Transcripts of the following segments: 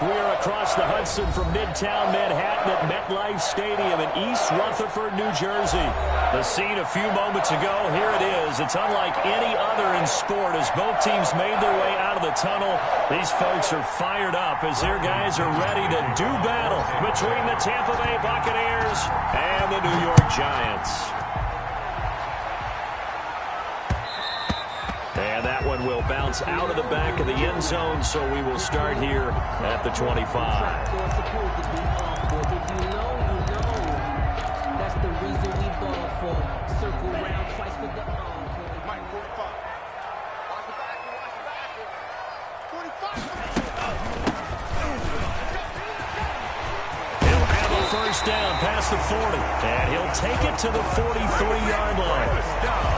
We are across the Hudson from Midtown Manhattan at MetLife Stadium in East Rutherford, New Jersey. The scene a few moments ago, here it is. It's unlike any other in sport as both teams made their way out of the tunnel. These folks are fired up as their guys are ready to do battle between the Tampa Bay Buccaneers and the New York Giants. And that one will bounce out of the back of the end zone, so we will start here at the 25. That's the reason we ball for. Circle round twice for the Mike 45. Watch the back. 45. He'll have a first down past the 40, and he'll take it to the 43-yard line.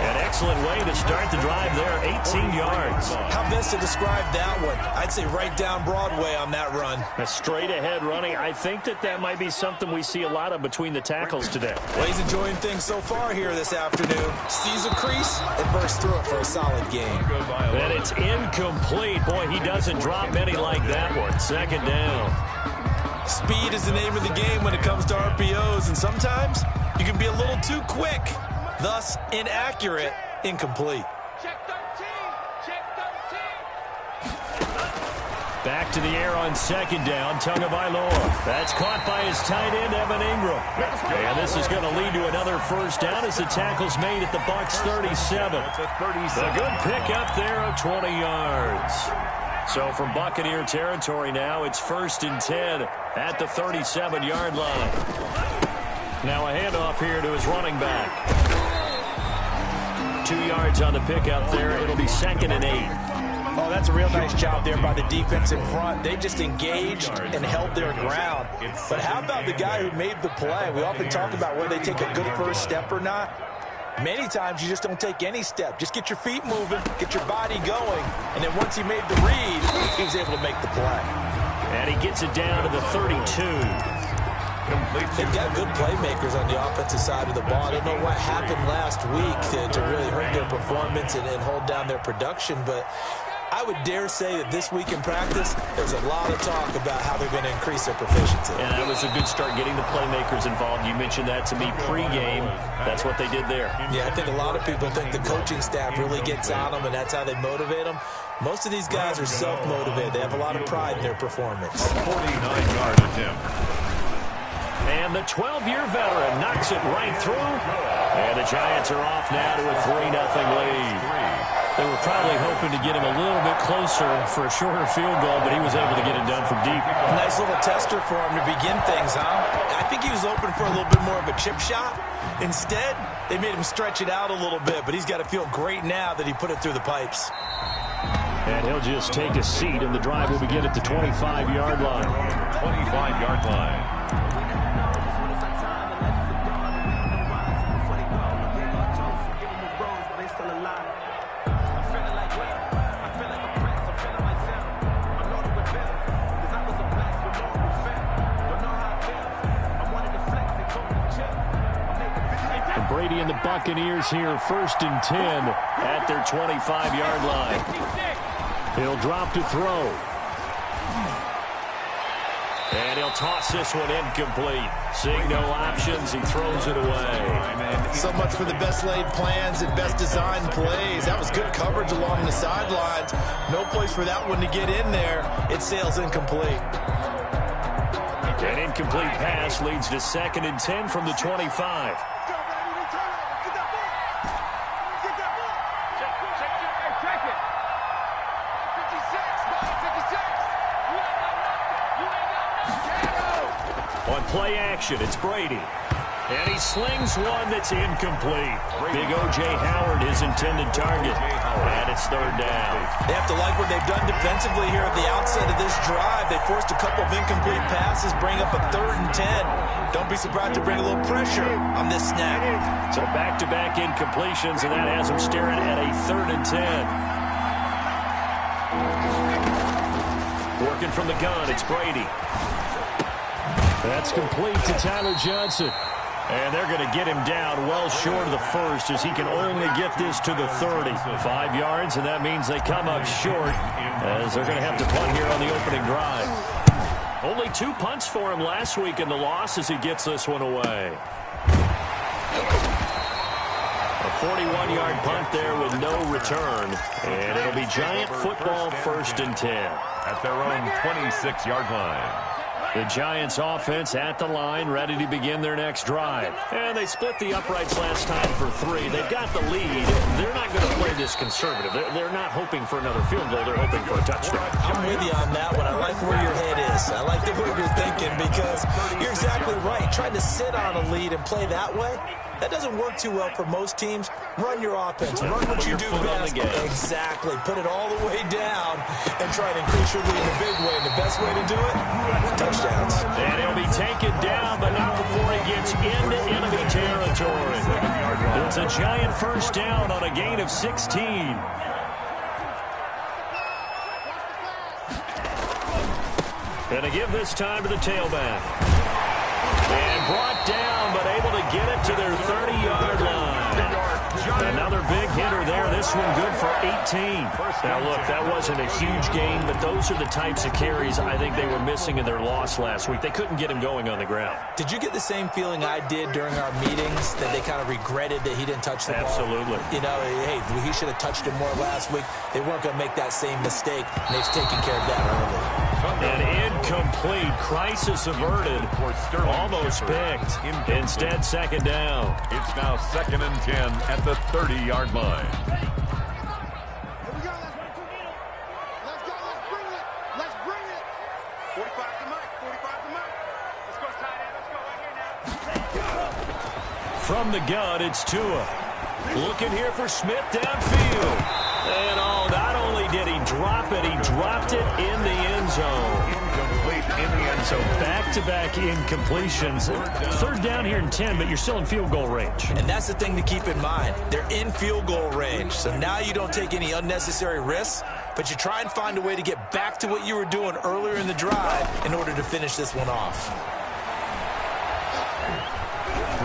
An excellent way to start the drive there, 18 yards. How best to describe that one? I'd say right down Broadway on that run. A straight-ahead running. I think that might be something we see a lot of between the tackles today. Well, he's enjoying things so far here this afternoon. Sees a crease and bursts through it for a solid gain. And it's incomplete. Boy, he doesn't drop many like that one. Second down. Speed is the name of the game when it comes to RPOs, and sometimes you can be a little too quick. Thus, inaccurate, incomplete. Check 13. Check 13. Back to the air on second down. Tagovailoa. That's caught by his tight end, Evan Ingram. And this is going to lead to another first down as the tackle's made at the Bucs 37. A good pickup there of 20 yards. So from Buccaneer territory now, it's 1st and 10 at the 37-yard line. Now a handoff here to his running back. 2 yards on the pickup there. It'll be 2nd and 8. Oh, that's a real nice job there by the defense in front. They just engaged and held their ground. But how about the guy who made the play? We often talk about whether they take a good first step or not. Many times you just don't take any step. Just get your feet moving, get your body going, and then once he made the read, he was able to make the play. And he gets it down to the 32. They've got good playmakers on the offensive side of the ball. I don't know what happened last week to really hurt their performance and hold down their production, but I would dare say that this week in practice, there's a lot of talk about how they're going to increase their proficiency. And that was a good start getting the playmakers involved. You mentioned that to me pregame. That's what they did there. Yeah, I think a lot of people think the coaching staff really gets on them, and that's how they motivate them. Most of these guys are self-motivated. They have a lot of pride in their performance. 49-yard attempt. And the 12-year veteran knocks it right through. And the Giants are off now to a 3-0 lead. They were probably hoping to get him a little bit closer for a shorter field goal, but he was able to get it done from deep. Nice little tester for him to begin things, huh? I think he was open for a little bit more of a chip shot. Instead, they made him stretch it out a little bit, but he's got to feel great now that he put it through the pipes. And he'll just take a seat, and the drive will begin at the 25-yard line. 25-yard line. Brady and the Buccaneers here, 1st and 10 at their 25-yard line. He'll drop to throw. And he'll toss this one incomplete. Seeing no options, he throws it away. So much for the best laid plans and best designed plays. That was good coverage along the sidelines. No place for that one to get in there. It sails incomplete. An incomplete pass leads to 2nd and 10 from the 25. On play action, it's Brady. And he slings one that's incomplete. Big O.J. Howard, his intended target. And it's 3rd down. They have to like what they've done defensively here at the outset of this drive. They forced a couple of incomplete passes, bring up a 3rd and 10. Don't be surprised to bring a little pressure on this snap. So back-to-back incompletions, and that has them staring at a 3rd and 10. Working from the gun, it's Brady. That's complete to Tyler Johnson. And they're going to get him down well short of the first as he can only get this to the 30. 5 yards, and that means they come up short as they're going to have to punt here on the opening drive. Only 2 punts for him last week in the loss as he gets this one away. A 41-yard punt there with no return. And it'll be Giant football 1st and 10. At their own 26-yard line. The Giants offense at the line, ready to begin their next drive. And they split the uprights last time for 3. They've got the lead. They're not going to play this conservative. They're not hoping for another field goal. They're hoping for a touchdown. I'm with you on that one. I like where your head is. I like the way you're thinking because you're exactly right. Trying to sit on a lead and play that way, that doesn't work too well for most teams. Run your offense. Run what you do best. Exactly. Put it all the way down and try to increase your lead in a big way. And the best way to do it, touchdowns. And he'll be taken down, but not before he gets into enemy territory. It's a Giant 1st down on a gain of 16. And to give this time to the tailback. And brought down, but able to get it to their 30-yard line. Another big hitter there. This one good for 18. Now, look, that wasn't a huge gain, but those are the types of carries I think they were missing in their loss last week. They couldn't get him going on the ground. Did you get the same feeling I did during our meetings, that they kind of regretted that he didn't touch the ball? Absolutely. You know, hey, he should have touched it more last week. They weren't going to make that same mistake, and they've taken care of that early. An incomplete. Crisis averted. Almost picked. Instead, 2nd down. It's now 2nd and 10 at the 30-yard line. Here we go. Let's go. Let's bring it. Let's bring it. 45 to Mike. 45 to Mike. Let's go, tight end. Let's go right here now. From the gun, it's Tua. Looking here for Smith downfield. And not only did he drop it, he dropped it in the end zone. Incomplete in the end So zone. back-to-back incompletions. 3rd down here and 10, but you're still in field goal range. And that's the thing to keep in mind. They're in field goal range. So now you don't take any unnecessary risks, but you try and find a way to get back to what you were doing earlier in the drive in order to finish this one off.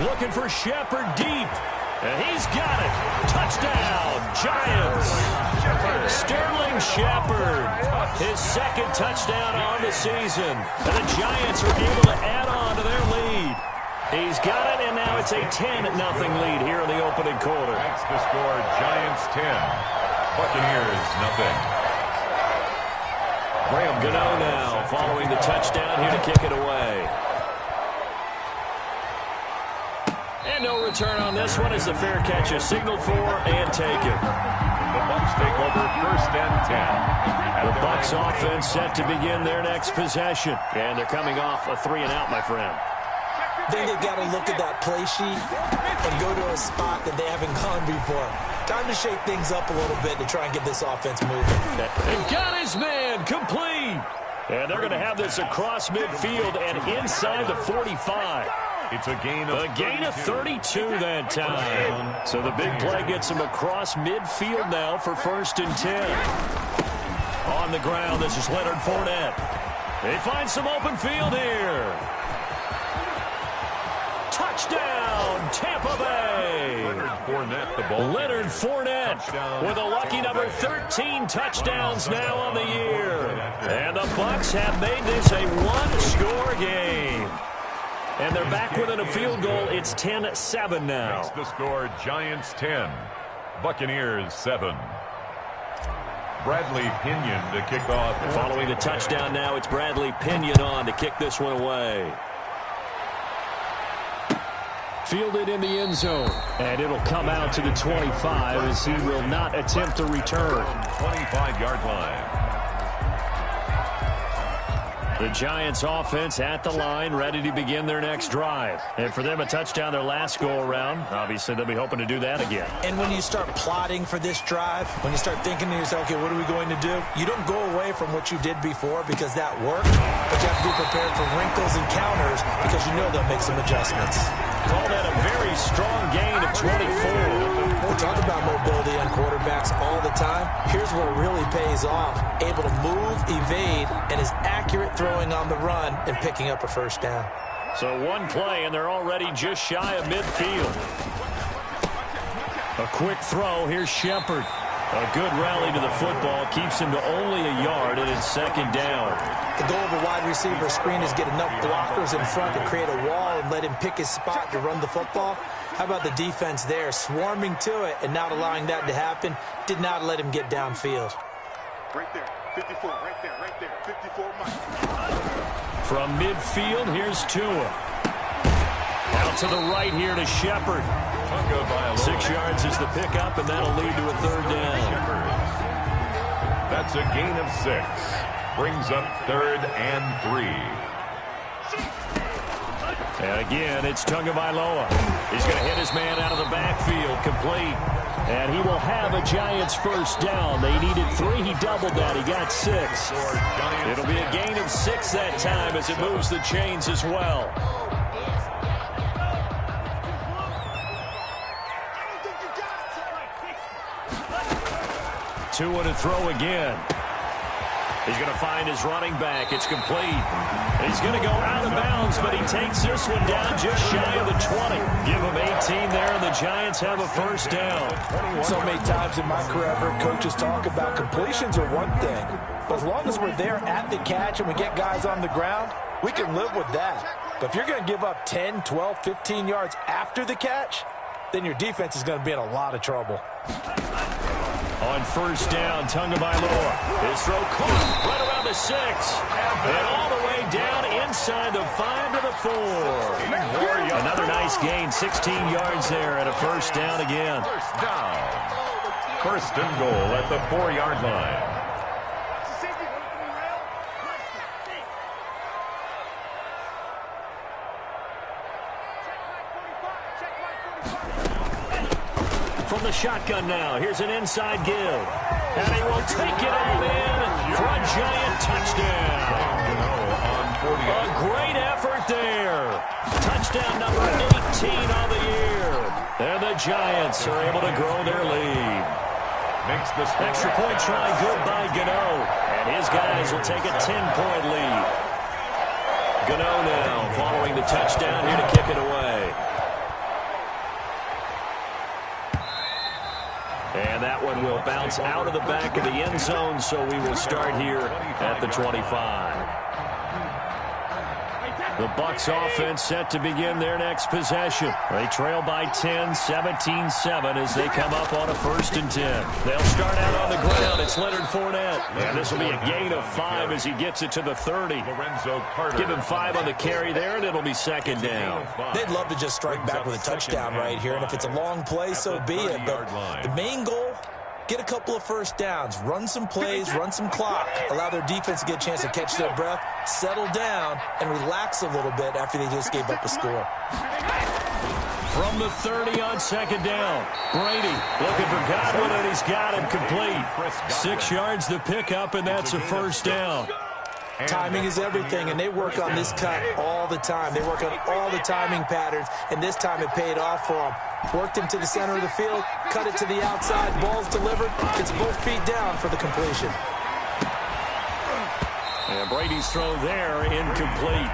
Looking for Shepard deep. And he's got it. Touchdown, Giants. Sterling Shepard, his 2nd touchdown on the season. And the Giants are able to add on to their lead. He's got it, and now it's a 10-0 lead here in the opening quarter. That's the score. Giants 10. Buccaneers nothing. Graham Gano now following the touchdown here to kick it away. And no return on this one as the fair catch is signaled for and taken. The Bucs take over 1st and 10. The Bucs offense set to begin their next possession. And they're coming off a 3-and-out, my friend. I think they've got to look at that play sheet and go to a spot that they haven't gone before. Time to shake things up a little bit to try and get this offense moving. And got his man complete. And they're going to have this across midfield and inside the 45. It's a gain of 32 that time. So the big play gets him across midfield now for 1st and 10. On the ground, this is Leonard Fournette. They find some open field here. Touchdown, Tampa Bay. Leonard Fournette with a lucky number 13 touchdowns now on the year. And the Bucs have made this a one-score game. And they're back within a field goal. It's 10-7 now. Makes the score Giants 10, Buccaneers 7. Bradley Pinion to kick off. Following the touchdown now, it's Bradley Pinion on to kick this one away. Fielded in the end zone. And it'll come out to the 25 as he will not attempt to return. 25-yard line. The Giants offense at the line, ready to begin their next drive. And for them, a touchdown their last go-around. Obviously, they'll be hoping to do that again. And when you start plotting for this drive, when you start thinking to yourself, okay, what are we going to do? You don't go away from what you did before because that worked, but you have to be prepared for wrinkles and counters because you know they'll make some adjustments. Call that a very strong gain of 24. We talk about mobility on quarterbacks all the time. Here's where it really pays off. Able to move, evade, and is accurate throwing on the run and picking up a 1st down. So one play, and they're already just shy of midfield. A quick throw. Here's Shepard. A good rally to the football keeps him to only a yard, and it's second down. The goal of a wide receiver screen is get enough blockers in front to create a wall and let him pick his spot to run the football. How about the defense there, swarming to it and not allowing that to happen? Did not let him get downfield. Right there, 54, right there, 54 Mike. From midfield, here's Tua. Out to the right here to Shepard. 6 yards is the pickup, and that'll lead to a third down. That's a gain of 6. Brings up 3rd and 3. And again, it's Tagovailoa. He's going to hit his man out of the backfield, complete. And he will have a Giants first down. They needed 3. He doubled that. He got 6. It'll be a gain of 6 that time as it moves the chains as well. Tua to throw again. He's going to find his running back. It's complete. He's going to go out of bounds, but he takes this one down just shy of the 20. Give him 18 there, and the Giants have a first down. So many times in my career, I've heard coaches talk about completions are one thing. But as long as we're there at the catch and we get guys on the ground, we can live with that. But if you're going to give up 10, 12, 15 yards after the catch, then your defense is going to be in a lot of trouble. On first down, Tagovailoa. His throw caught right around the 6. And all the way down inside the 5 to the 4. Another nice gain, 16 yards there and a first down again. First down. First and goal at the 4-yard line. From the shotgun now, here's an inside give. And he will take it all in for a Giant touchdown. A great effort there. Touchdown number 18 on the year. And the Giants are able to grow their lead. Makes the extra point try good by Gano. And his guys will take a 10-point lead. Gano now following the touchdown here to kick it away. And that one will bounce out of the back of the end zone, so we will start here at the 25. The Bucs offense set to begin their next possession. They trail by 10, 17-7 as they come up on a 1st and 10. They'll start out on the ground. It's Leonard Fournette. And this will be a gain of 5 as he gets it to the 30. Give him 5 on the carry there, and it'll be second down. They'd love to just strike back with a touchdown right here, and if it's a long play, so be it. But the main goal, get a couple of first downs, run some plays, run some clock, allow their defense to get a chance to catch their breath, settle down, and relax a little bit after they just gave up a score. From the 30 on second down, Brady looking for Godwin, and he's got him complete. 6 yards the pickup, and that's a first down. Timing is everything, and they work on this cut all the time. They work on all the timing patterns, and this time it paid off for them. Worked him to the center of the field, cut it to the outside, ball's delivered. It's both feet down for the completion. And Brady's throw there, incomplete.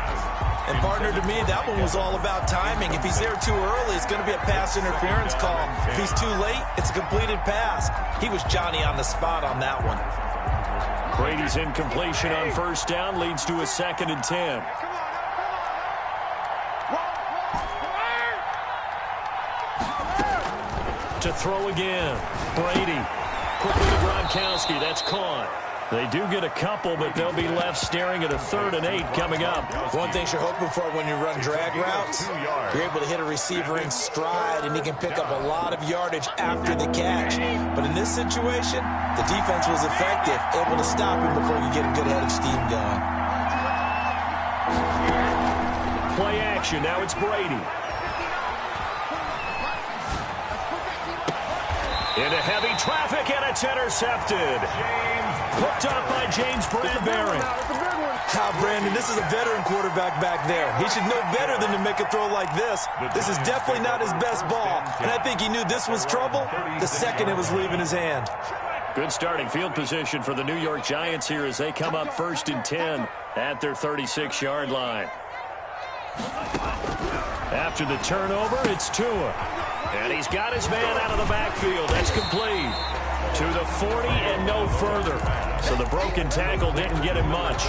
And partner, to me, that one was all about timing. If he's there too early, it's going to be a pass interference call. If he's too late, it's a completed pass. He was Johnny on the spot on that one. Brady's incompletion on first down leads to a 2nd and 10. To throw again. Brady. Quickly to Gronkowski. That's caught. They do get a couple, but they'll be left staring at a 3rd and 8 coming up. One thing you're hoping for when you run drag routes, you're able to hit a receiver in stride, and he can pick up a lot of yardage after the catch. But in this situation, the defense was effective, able to stop him before you get a good head of steam going. Play action. Now it's Brady. Into heavy traffic, and it's intercepted. Hooked up by James Bradbury. Brandon, this is a veteran quarterback back there. He should know better than to make a throw like this. This is definitely not his best ball, and I think he knew this was trouble the second it was leaving his hand. Good starting field position for the New York Giants here as they come up 1st and 10 at their 36-yard line. After the turnover, it's Tua. And he's got his man out of the backfield. That's complete. To the 40 and no further. So the broken tackle didn't get him much.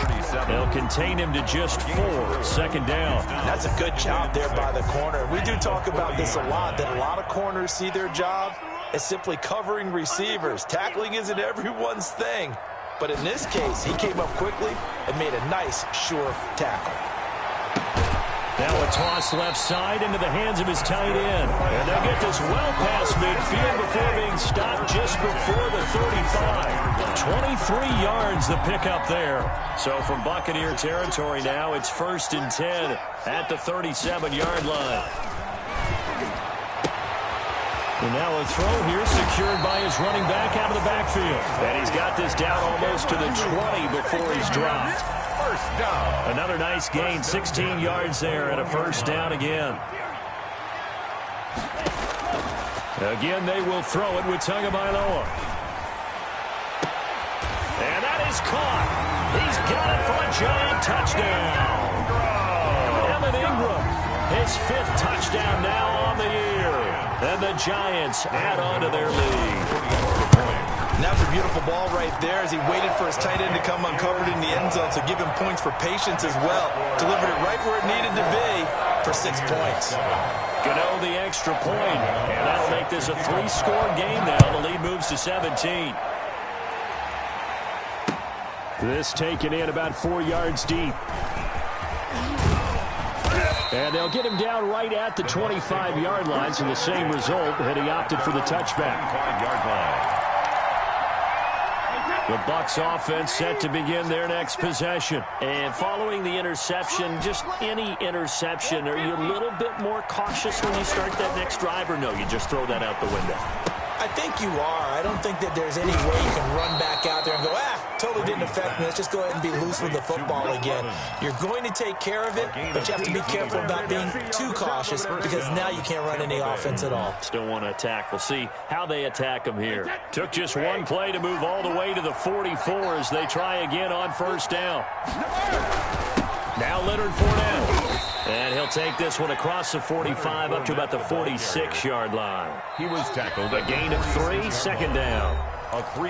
They'll contain him to just 4. Second down. That's a good job there by the corner. We do talk about this a lot, that a lot of corners see their job as simply covering receivers. Tackling isn't everyone's thing. But in this case, he came up quickly and made a nice, sure tackle. Now a toss left side into the hands of his tight end. And they'll get this well past midfield before being stopped just before the 35. 23 yards the pickup there. So from Buccaneer territory now, it's 1st and 10 at the 37-yard line. And now a throw here secured by his running back out of the backfield. And he's got this down almost to the 20 before he's dropped. First down. Another nice gain, 16 yards there and a first down again. Again, they will throw it with Tagovailoa. And that is caught. He's got it for a giant touchdown. Evan Ingram, his 5th touchdown now on the year. And the Giants add on to their lead. And that was a beautiful ball right there as he waited for his tight end to come uncovered in the end zone, so give him points for patience as well. Delivered it right where it needed to be for 6 points. Gano the extra point, and that'll make this a 3-score game now. The lead moves to 17. This taken in about 4 yards deep. And they'll get him down right at the 25-yard line, so the same result, and he opted for the touchback. 5-yard line. The Bucs offense set to begin their next possession. And following the interception, just any interception, are you a little bit more cautious when you start that next drive, or no, you just throw that out the window? I think you are. I don't think that there's any way you can run back out there and go, totally didn't affect me. Let's just go ahead and be loose with the football again. You're going to take care of it, but you have to be careful about being too cautious because now you can't run any offense at all. Still want to attack. We'll see how they attack them here. Took just one play to move all the way to the 44 as they try again on first down. Now Leonard Fournette. And he'll take this one across the 45 up to about the 46-yard line. He was tackled. A gain of 3, second down.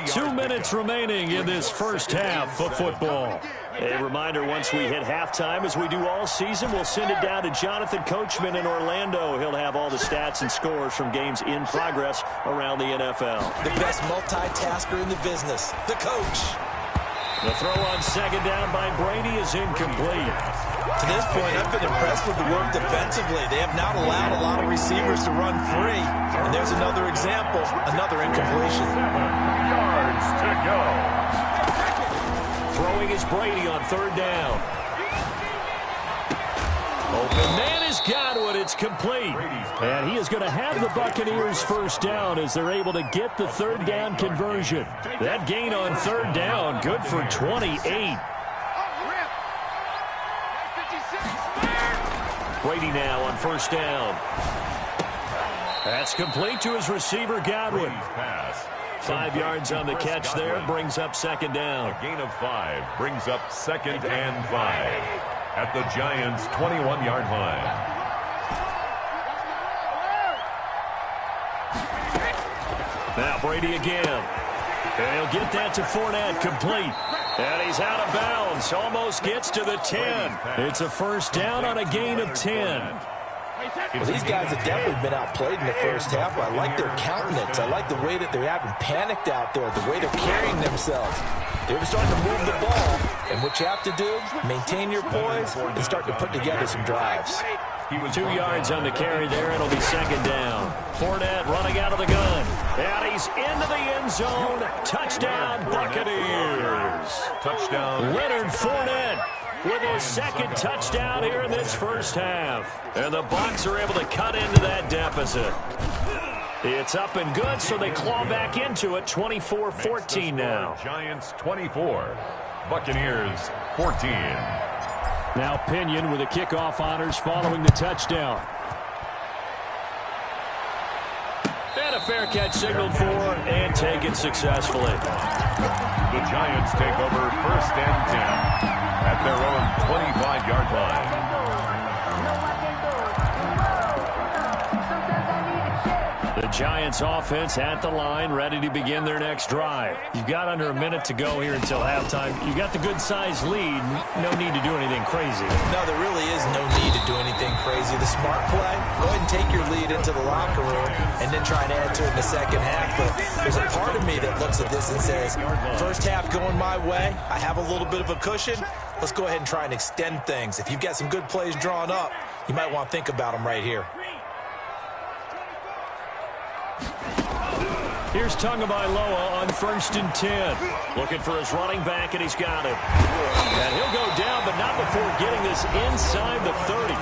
2 minutes remaining in this first half of football. A reminder, once we hit halftime, as we do all season, we'll send it down to Jonathan Coachman in Orlando. He'll have all the stats and scores from games in progress around the NFL. The best multitasker in the business, the coach. The throw on second down by Brady is incomplete. To this point, I've been impressed with the work defensively. They have not allowed a lot of receivers to run free. And there's another example, another incompletion. 7 yards to go. Throwing is Brady on third down. Open man has got it. It's complete. And he is going to have the Buccaneers first down as they're able to get the third down conversion. That gain on third down, good for 28. Brady now on first down. That's complete to his receiver, Godwin. 5 yards on the catch there, brings up second down. A gain of 5 brings up 2nd and 5 at the Giants' 21-yard line. Now Brady again. And he'll get that to Fournette, complete. And he's out of bounds, almost gets to the 10. It's a first down on a gain of 10. Well, these guys have definitely been outplayed in the first half. I like their countenance. I like the way that they haven't panicked out there, the way they're carrying themselves. They were starting to move the ball, and what you have to do, maintain your poise and start to put together some drives. 2 yards on the carry there. It'll be second down. Fournette running out of the gun. And he's into the end zone. Touchdown, Buccaneers. Touchdown. Leonard Fournette with his second touchdown here in this first half. And the Bucs are able to cut into that deficit. It's up and good, so they claw back into it. 24-14 now. Giants 24. Buccaneers 14. Now Pinion with the kickoff honors following the touchdown. And a fair catch signaled for and taken successfully. The Giants take over 1st and 10 at their own 25-yard line. The Giants offense at the line, ready to begin their next drive. You've got under a minute to go here until halftime. You've got the good-sized lead. No need to do anything crazy. No, there really is no need to do anything crazy. The smart play, go ahead and take your lead into the locker room and then try and add to it in the second half. But there's a part of me that looks at this and says, first half going my way, I have a little bit of a cushion. Let's go ahead and try and extend things. If you've got some good plays drawn up, you might want to think about them right here. Here's Tagovailoa on 1st and 10. Looking for his running back, and he's got him. And he'll go down, but not before getting this inside the 30.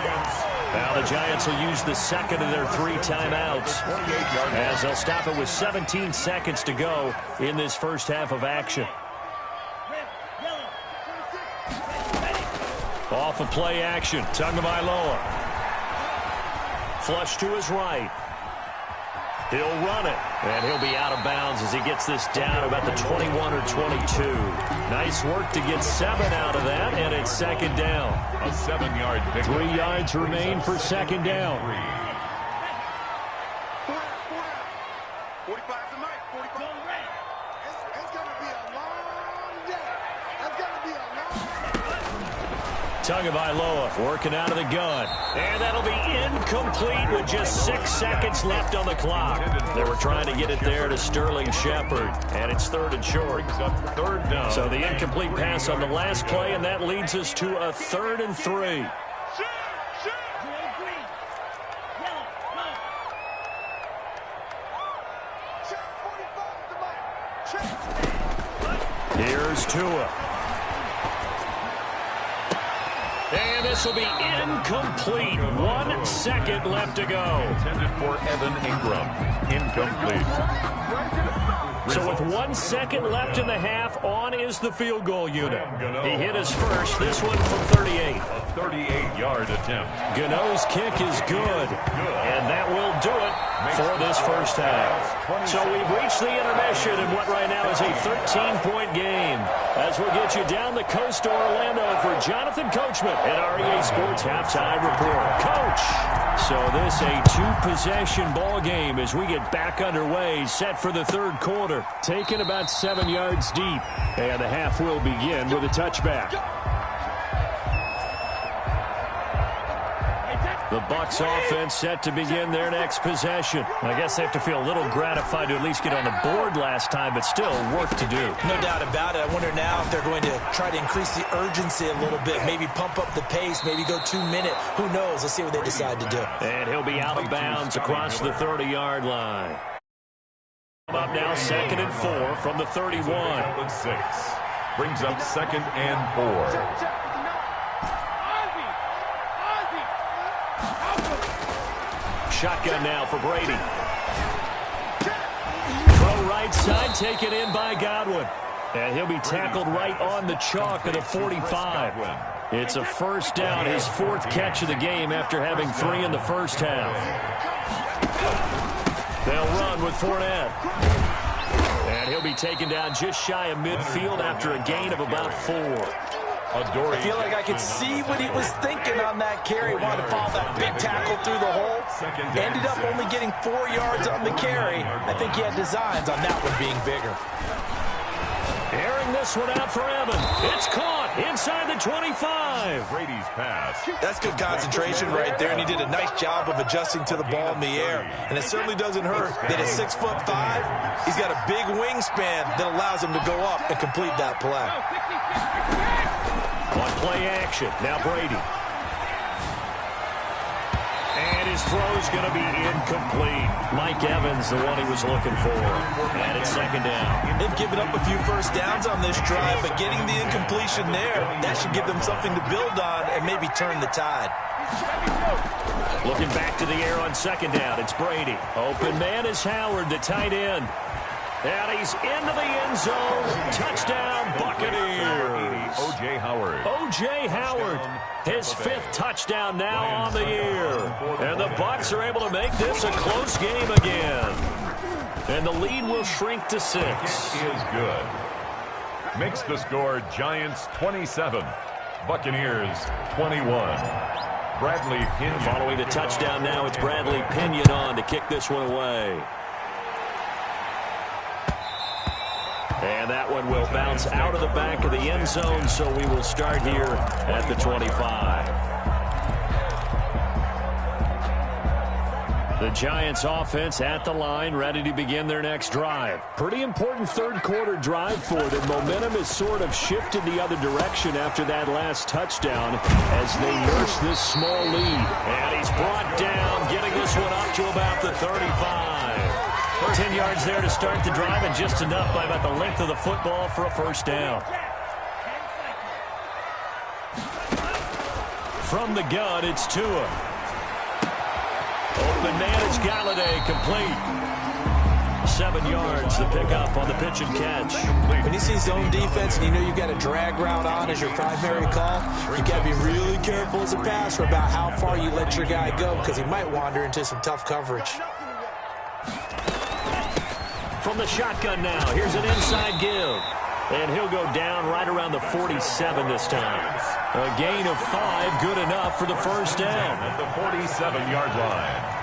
Now the Giants will use the second of their 3 timeouts, as they'll stop it with 17 seconds to go in this first half of action. Off of play action, Tagovailoa. Flush to his right. He'll run it, and he'll be out of bounds as he gets this down about the 21 or 22. Nice work to get 7 out of that, and it's second down. A 7-yard pick. 3 yards remain for second down. 45 to Mike. 45. It's going to be a long day. It's going to be a long Tagovailoa working out of the gun. And that'll be incomplete with just 6 seconds left on the clock. They were trying to get it there to Sterling Shepard. And it's 3rd and short. Third down. So the incomplete pass on the last play, and that leads us to a 3rd and 3. Here's Tua. And this will be incomplete. 1 second left to go. Intended for Evan Ingram. Incomplete. So with 1 second left in the half, on is the field goal unit. He hit his first, this one from 38. A 38-yard attempt. Gano's kick is good. And that will do it for this first half. So we've reached the intermission in what right now is a 13-point game. As we'll get you down the coast to Orlando for Jonathan Coachman at REA Sports Halftime Report. Coach! So this a 2-possession ball game as we get back underway, set for the 3rd quarter. Taken about 7 yards deep. And the half will begin with a touchback. The Bucs offense set to begin their next possession. I guess they have to feel a little gratified to at least get on the board last time, but still work to do. No doubt about it. I wonder now if they're going to try to increase the urgency a little bit, maybe pump up the pace, maybe go 2-minute. Who knows? Let's see what they decide to do. And he'll be out of bounds across the 30-yard line. Up now, 2nd and 4 from the 31. 6. Brings up 2nd and 4. Shotgun now for Brady. Throw right side, taken in by Godwin. And he'll be tackled right on the chalk at a 45. It's a first down, his 4th catch of the game after having 3 in the first half. They'll run with Fournette. And he'll be taken down just shy of midfield after a gain of about 4. I feel like I could see what he was thinking on that carry. Wanted to follow that big tackle through the hole. Ended up only getting 4 yards on the carry. I think he had designs on that one being bigger. Airing this one out for Evan. It's caught inside the 25. Brady's pass. That's good concentration right there, and he did a nice job of adjusting to the ball in the air. And it certainly doesn't hurt that at 6'5", he's got a big wingspan that allows him to go up and complete that play. On play action, now Brady. And his throw's going to be incomplete. Mike Evans, the one he was looking for. And it's 2nd down. They've given up a few first downs on this drive, but getting the incompletion there, that should give them something to build on and maybe turn the tide. Looking back to the air on 2nd down, it's Brady. Open man is Howard, the tight end. And he's into the end zone. Touchdown, Buccaneers. O.J. Howard. O.J. Howard, his 5th touchdown now on the year. And the Bucs are able to make this a close game again. And the lead will shrink to 6. Is good. Makes the score Giants 27, Buccaneers 21. Bradley Pinion. Following the touchdown now, it's Bradley Pinion on to kick this one away. And that one will bounce out of the back of the end zone, so we will start here at the 25. The Giants offense at the line, ready to begin their next drive. Pretty important third quarter drive for them. Momentum has sort of shifted the other direction after that last touchdown as they nurse this small lead. And he's brought down, getting this one up to about the 35. 10 yards there to start the drive, and just enough by about the length of the football for a first down. From the gun, it's Tua. Open man, it's Galladay, complete. 7 yards, the pickup on the pitch and catch. When you see zone defense and you know you've got a drag route on as your primary call, you got to be really careful as a passer about how far you let your guy go, because he might wander into some tough coverage. From the shotgun now, here's an inside give. And he'll go down right around the 47 this time. A gain of 5, good enough for the first down. At the 47-yard line.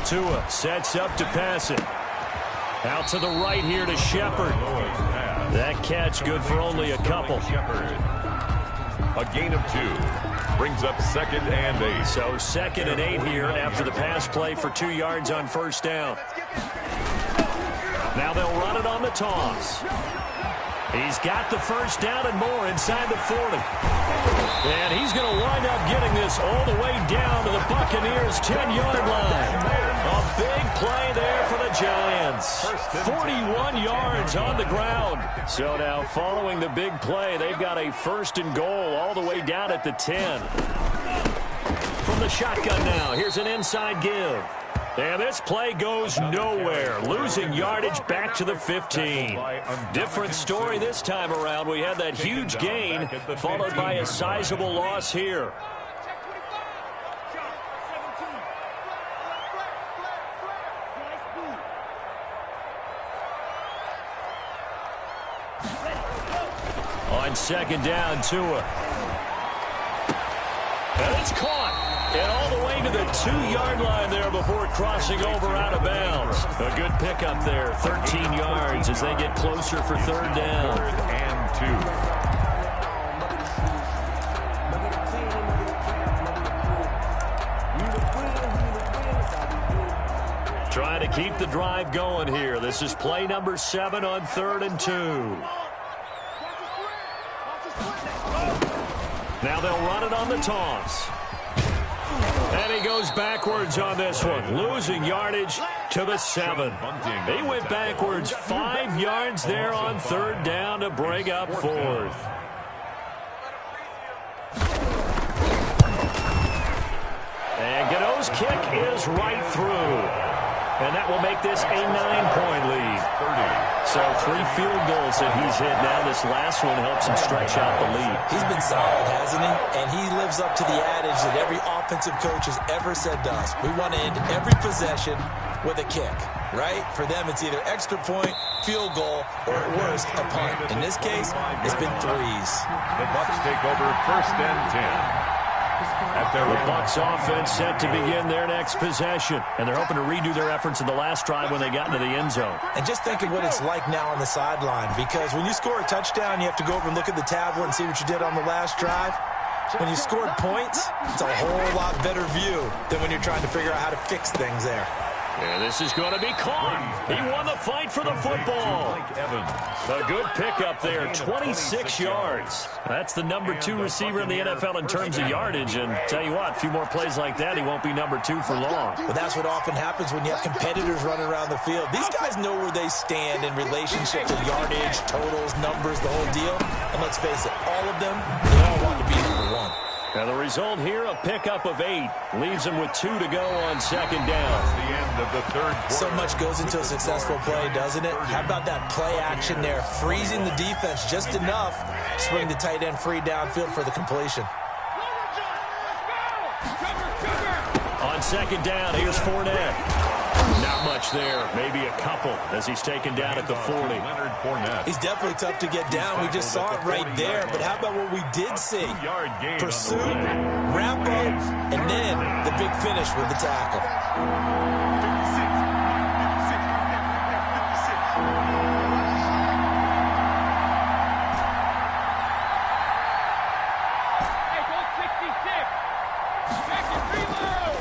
Tua sets up to pass it. Out to the right here to Shepard. That catch good for only a couple. A gain of 2. Brings up 2nd and 8. So 2nd and 8 here after the pass play for 2 yards on first down. Now they'll run it on the toss. He's got the first down and more inside the 40. And he's going to wind up getting this all the way down to the Buccaneers' 10-yard line. A big play there for the Giants. 41 yards on the ground. So now following the big play, they've got a 1st and goal all the way down at the 10. From the shotgun now, here's an inside give. And this play goes nowhere. Losing yardage back to the 15. Different story this time around. We had that huge gain followed by a sizable loss here. On 2nd down, Tua. And it's caught. And all the way to the 2-yard line there before crossing over out of bounds. A good pickup there, 13 yards as they get closer for 3rd down. 3rd and 2. Trying to keep the drive going here. This is play number 7 on 3rd and 2. Now they'll run it on the toss. And he goes backwards on this one, losing yardage to the 7. He went backwards 5 yards there on 3rd down to bring up 4th. And Gano's kick is right through. And that will make this a 9-point lead. 30. So 3 field goals that he's hit now. This last one helps him stretch out the lead. He's been solid, hasn't he? And he lives up to the adage that every offensive coach has ever said to us. We want to end every possession with a kick, right? For them, it's either extra point, field goal, or at worst, a punt. In this case, it's been 3s. The Bucs take over 1st and 10. The Bucs offense set to begin their next possession. And they're hoping to redo their efforts in the last drive when they got into the end zone. And just think of what it's like now on the sideline. Because when you score a touchdown, you have to go over and look at the tablet and see what you did on the last drive. When you scored points, it's a whole lot better view than when you're trying to figure out how to fix things there. And this is going to be caught. He won the fight for the football. A good pickup there, 26 yards. That's the number 2 receiver in the NFL in terms of yardage. And tell you what, a few more plays like that, he won't be number 2 for long. But that's what often happens when you have competitors running around the field. These guys know where they stand in relationship to yardage, totals, numbers, the whole deal. And let's face it, all of them, they all want to be number 1. And the result here, a pickup of 8. Leaves him with 2 to go on 2nd down. That's the end of the 3rd quarter. So much goes into a successful play, doesn't it? How about that play action there? Freezing the defense just enough to swing the tight end free downfield for the completion. On 2nd down, here's Fournette. Not much there. Maybe a couple as he's taken down at the 40. Leonard Fournette. He's definitely tough to get down. We just saw it right there. But how about what we did see? Pursuit, wrap up, and then the big finish with the tackle.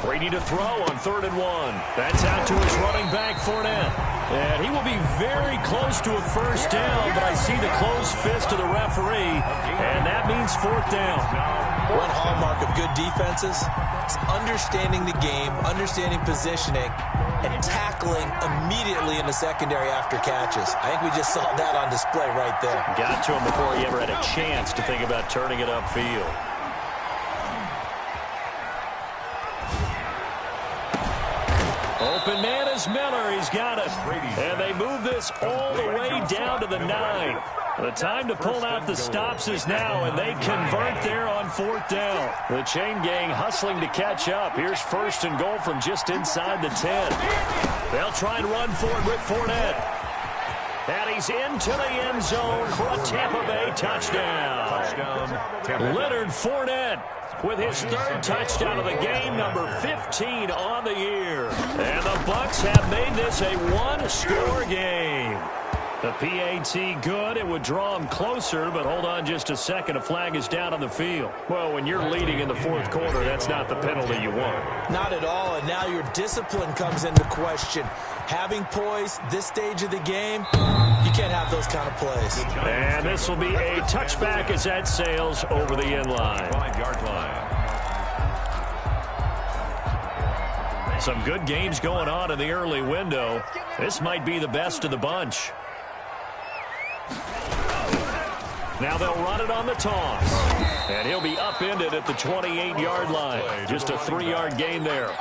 Brady to throw on 3rd and 1. That's out to his running back, Fournette. And he will be very close to a first down, but I see the closed fist of the referee, and that means 4th down. One hallmark of good defenses is understanding the game, understanding positioning, and tackling immediately in the secondary after catches. I think we just saw that on display right there. Got to him before he ever had a chance to think about turning it upfield. Open man is Miller. He's got it. And they move this all the way down to the 9. The time to pull out the stops is now, and they convert there on 4th down. The chain gang hustling to catch up. Here's 1st and goal from just inside the 10. They'll try and run for it with Fournette. And he's into the end zone for a Tampa Bay touchdown. Leonard Fournette with his 3rd touchdown of the game, number 15 on the year. And the Bucs have made this a one-score game. The PAT good. It would draw him closer, but hold on just a second. A flag is down on the field. Well, when you're leading in the 4th quarter, that's not the penalty you want. Not at all, and now your discipline comes into question. Having poise this stage of the game, you can't have those kind of plays. And this will be a touchback as that sails over the end line. 5-yard line. Some good games going on in the early window. This might be the best of the bunch. Now they'll run it on the toss. And he'll be upended at the 28-yard line. Just a 3-yard gain there.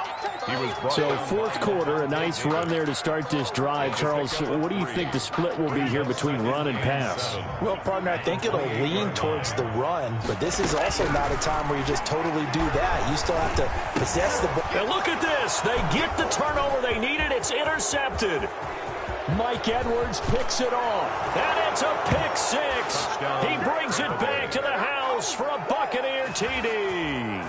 So 4th quarter, a nice run there to start this drive. Charles, what do you think the split will be here between run and pass? Well, partner, I think it'll lean towards the run, but this is also not a time where you just totally do that. You still have to possess the ball. And look at this. They get the turnover they needed. It's intercepted. Mike Edwards picks it off. And it's a pick 6. He brings it back to the house for a Buccaneer TD.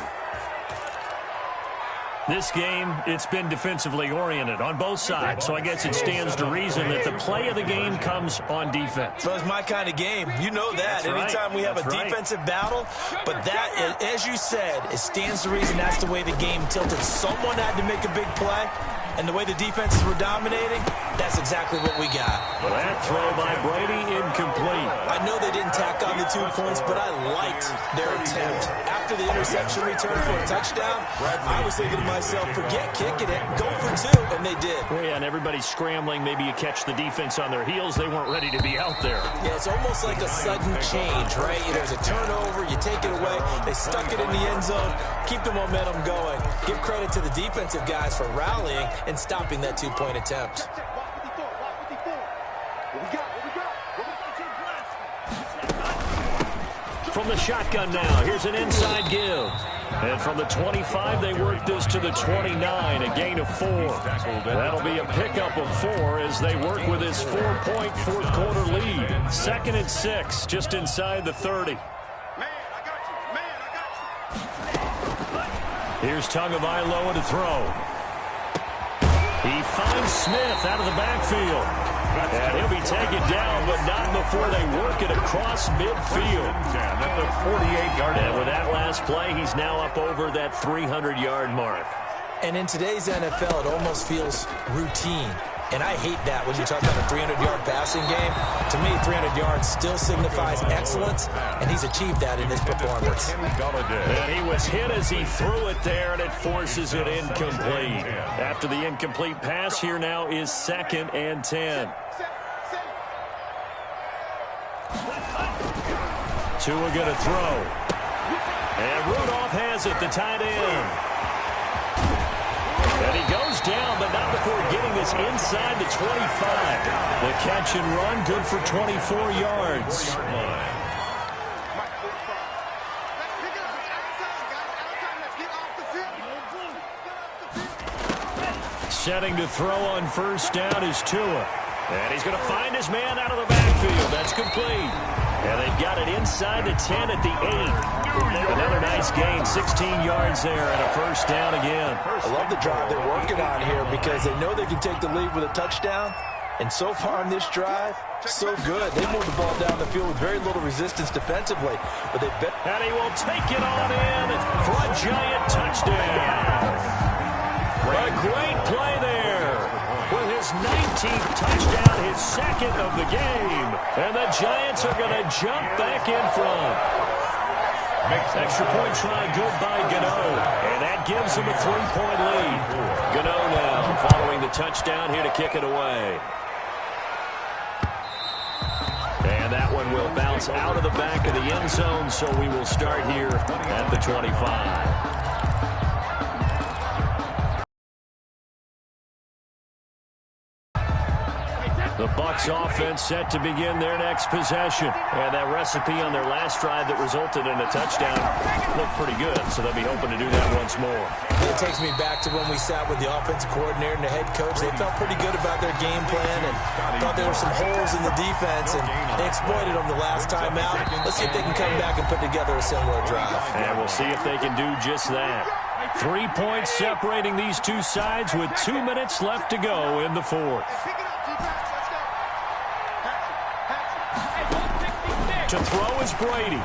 This game, it's been defensively oriented on both sides, so I guess it stands to reason that the play of the game comes on defense. Well, it's my kind of game. You know that. That's Anytime right. we have That's a defensive battle, but that, as you said, it stands to reason that's the way the game tilted. Someone had to make a big play, and the way the defenses were dominating, that's exactly what we got. Well, that throw by Brady, incomplete. I know they didn't tack on the 2 points, but I liked their attempt. After the interception return for a touchdown, I was thinking to myself, forget kicking it, go for 2, and they did. Oh, yeah, and everybody's scrambling. Maybe you catch the defense on their heels. They weren't ready to be out there. Yeah, it's almost like a sudden change, right? There's a turnover, you take it away, they stuck it in the end zone, keep the momentum going. Give credit to the defensive guys for rallying and stopping that 2-point attempt. From the shotgun now, here's an inside give. And from the 25, they work this to the 29, a gain of 4. That'll be a pickup of 4 as they work with his 4-point 4th quarter lead. 2nd and 6, just inside the 30. Here's Tagovailoa to throw. He finds Smith out of the backfield. And he'll be taken down, but not before they work it across midfield. At the 48-yard line. And with that last play, he's now up over that 300-yard mark. And in today's NFL, it almost feels routine. And I hate that when you talk about a 300-yard passing game. To me, 300 yards still signifies excellence, and he's achieved that in his performance. And he was hit as he threw it there, and it forces it incomplete. After the incomplete pass, here now is 2nd and 10. Tua going to throw. And Rudolph has it, the tight end. And he goes down, but not before getting this inside the 25. The catch and run, good for 24 yards. Setting to throw on first down is Tua. And he's going to find his man out of the backfield. That's complete. And they've got it inside the 10 at the 8. Another nice gain, 16 yards there and a first down again. I love the drive they're working on here because they know they can take the lead with a touchdown. And so far in this drive, so good. They moved the ball down the field with very little resistance defensively. But they bet. And he will take it on in for a giant touchdown. A great play there. With his 19th touchdown, his second of the game. And the Giants are going to jump back in front. Extra point try good by Gano. And that gives him a 3-point lead. Gano now following the touchdown here to kick it away. And that one will bounce out of the back of the end zone, so we will start here at the 25. The Bucs offense set to begin their next possession. And that recipe on their last drive that resulted in a touchdown looked pretty good, so they'll be hoping to do that once more. It takes me back to when we sat with the offensive coordinator and the head coach. They felt pretty good about their game plan and thought there were some holes in the defense, and they exploited them the last time out. Let's see if they can come back and put together a similar drive. And we'll see if they can do just that. 3 points separating these two sides with 2 minutes left to go in the fourth. To throw is Brady.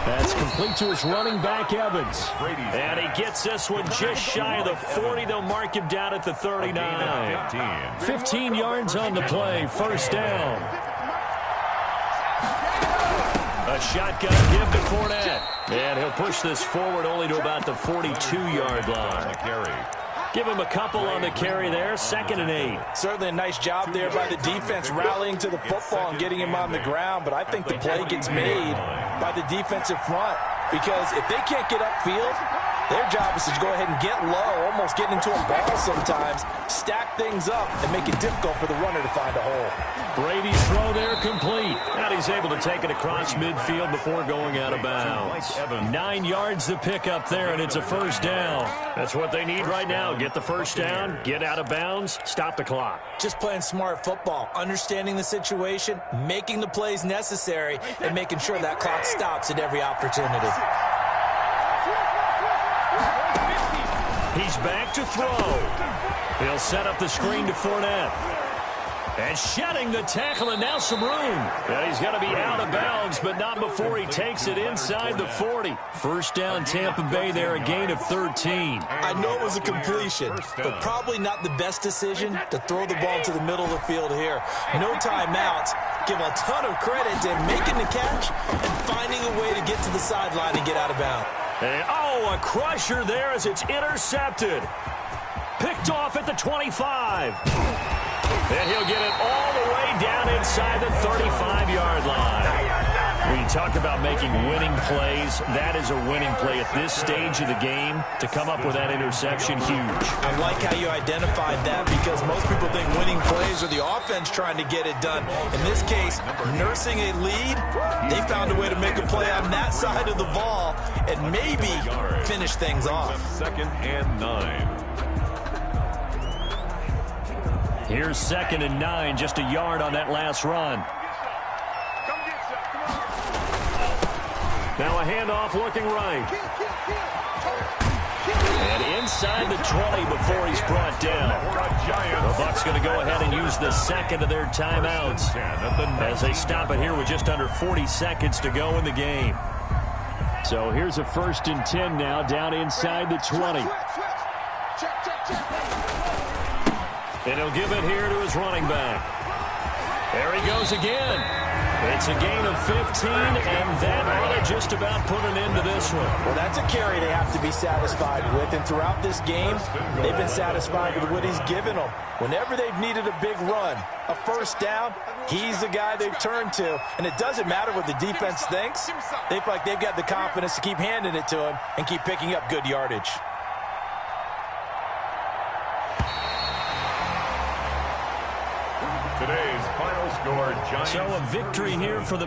That's complete to his running back, Evans. And he gets this one just shy of the 40. They'll mark him down at the 39. 15 yards on the play. First down. A shotgun give to Fournette. And he'll push this forward only to about the 42-yard line. Give him a couple on the carry there. 2nd and 8. Certainly a nice job there by the defense rallying to the football and getting him on the ground. But I think the play gets made by the defensive front. Because if they can't get upfield, their job is to go ahead and get low, almost get into a ball sometimes, stack things up, and make it difficult for the runner to find a hole. Brady's throw there complete. And he's able to take it across midfield before going out of bounds. 9 yards to pick up there, and it's a first down. That's what they need right now. Get the first down, get out of bounds, stop the clock. Just playing smart football, understanding the situation, making the plays necessary, and making sure that clock stops at every opportunity. He's back to throw. He'll set up the screen to Fournette. And shedding the tackle, and now some room. And he's going to be out of bounds, but not before he takes it inside the 40. First down, Tampa Bay there, a gain of 13. I know it was a completion, but probably not the best decision to throw the ball to the middle of the field here. No timeouts. Give a ton of credit to making the catch and finding a way to get to the sideline and get out of bounds. And, a crusher there as it's intercepted. Picked off at the 25. And he'll get it all the way down inside the 35-yard line. When you talk about making winning plays, that is a winning play at this stage of the game. To come up with that interception, huge. I like how you identified that because most people think winning plays are the offense trying to get it done. In this case, nursing a lead, they found a way to make a play on that side of the ball and maybe finish things off. 2nd and 9. Here's 2nd and 9, just a yard on that last run. Now a handoff looking right. And inside the 20 before he's brought down. The Bucs going to go ahead and use the second of their timeouts as they stop it here with just under 40 seconds to go in the game. So here's a 1st and 10 now down inside the 20. And he'll give it here to his running back. There he goes again. It's a gain of 15, and that ought to just about put an end to this one. Well, that's a carry they have to be satisfied with, and throughout this game, they've been satisfied with what he's given them. Whenever they've needed a big run, a first down, he's the guy they've turned to, and it doesn't matter what the defense thinks. They feel like they've got the confidence to keep handing it to him and keep picking up good yardage. Today's final score, Giants. So a victory here for the